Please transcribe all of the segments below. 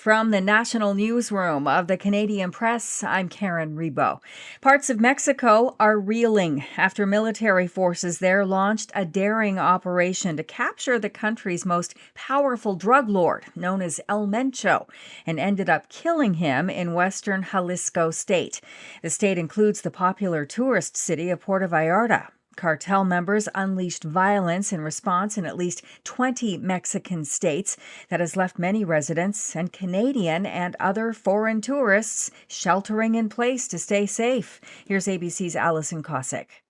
From the national newsroom of the Canadian Press, I'm Karen Rebo. Parts of Mexico are reeling after military forces there launched a daring operation to capture the country's most powerful drug lord, known as El Mencho, and ended up killing him in western Jalisco state. The state includes the popular tourist city of Puerto Vallarta. Cartel members unleashed violence in response in at least 20 Mexican states that has left many residents and Canadian and other foreign tourists sheltering in place to stay safe. Here's ABC's Allison Cossack.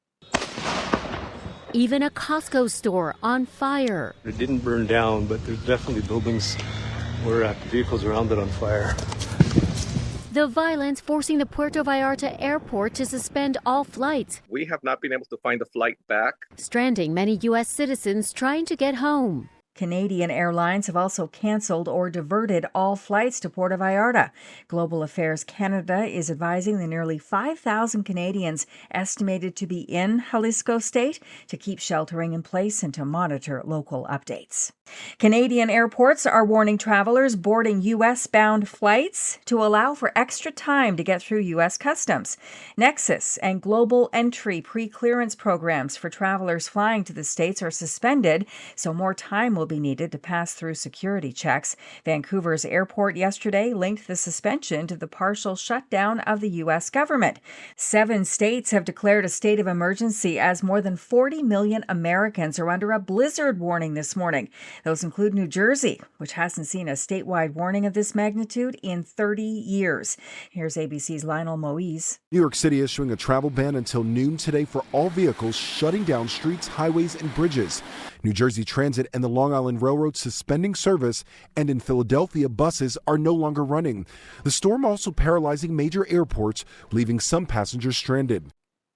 Even a Costco store on fire. It didn't burn down, but there's definitely buildings where vehicles around it on fire. The violence forcing the Puerto Vallarta airport to suspend all flights. We have not been able to find a flight back. Stranding many U.S. citizens trying to get home. Canadian airlines have also canceled or diverted all flights to Puerto Vallarta. Global Affairs Canada is advising the nearly 5,000 Canadians estimated to be in Jalisco state to keep sheltering in place and to monitor local updates. Canadian airports are warning travelers boarding U.S.-bound flights to allow for extra time to get through U.S. customs. NEXUS and global entry pre-clearance programs for travelers flying to the States are suspended, so more time will be needed to pass through security checks. Vancouver's airport yesterday linked the suspension to the partial shutdown of the U.S. government. 7 states have declared a state of emergency as more than 40 million Americans are under a blizzard warning this morning. Those include New Jersey, which hasn't seen a statewide warning of this magnitude in 30 years. Here's ABC's Lionel Moise. New York City issuing a travel ban until noon today for all vehicles, shutting down streets, highways, and bridges. New Jersey Transit and the Long Island Railroad suspending service, and in Philadelphia, buses are no longer running. The storm also paralyzing major airports, leaving some passengers stranded.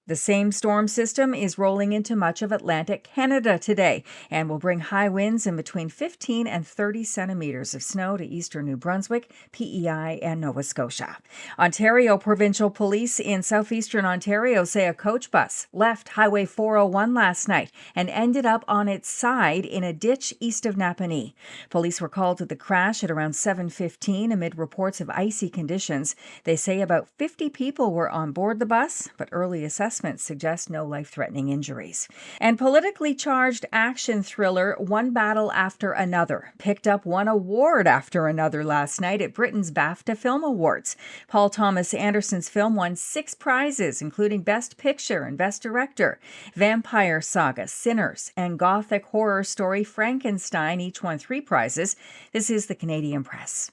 The same storm system is rolling into much of Atlantic Canada today and will bring high winds in between 15 and 30 centimeters of snow to eastern New Brunswick, PEI, and Nova Scotia. Ontario Provincial Police in southeastern Ontario say a coach bus left Highway 401 last night and ended up on its side in a ditch east of Napanee. Police were called to the crash at around 7:15 amid reports of icy conditions. They say about 50 people were on board the bus, but early assessments suggest no life-threatening injuries. And politically charged action thriller One Battle After Another picked up one award after another last night at Britain's BAFTA Film Awards. Paul Thomas Anderson's film won 6 prizes, including Best Picture and Best Director. Vampire Saga, Sinners, and Gothic horror story Frankenstein each won 3 prizes. This is the Canadian Press.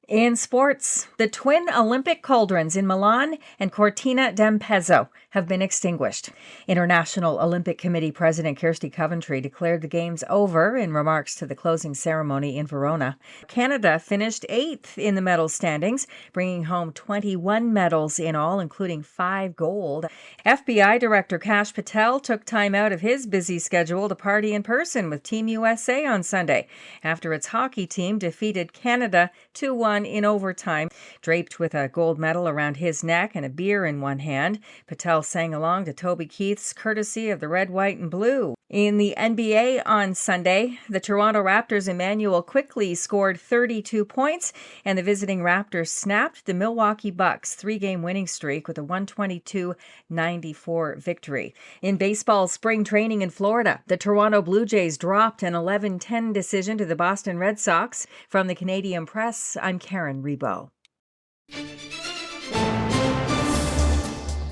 In sports, the twin Olympic cauldrons in Milan and Cortina d'Ampezzo have been extinguished. International Olympic Committee President Kirsty Coventry declared the Games over in remarks to the closing ceremony in Verona. Canada finished 8th in the medal standings, bringing home 21 medals in all, including 5 gold. FBI Director Kash Patel took time out of his busy schedule to party in person with Team USA on Sunday after its hockey team defeated Canada 2-1 in overtime. Draped with a gold medal around his neck and a beer in one hand, Patel sang along to Toby Keith's Courtesy of the Red, White, and Blue. In the NBA on Sunday, the Toronto Raptors' Emmanuel Quickley scored 32 points, and the visiting Raptors snapped the Milwaukee Bucks' 3-game winning streak with a 122-94 victory. In baseball spring training in Florida, the Toronto Blue Jays dropped an 11-10 decision to the Boston Red Sox. From the Canadian Press, I'm Karen Rebo.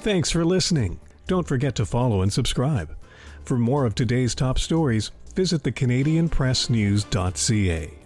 Thanks for listening. Don't forget to follow and subscribe. For more of today's top stories, visit thecanadianpressnews.ca.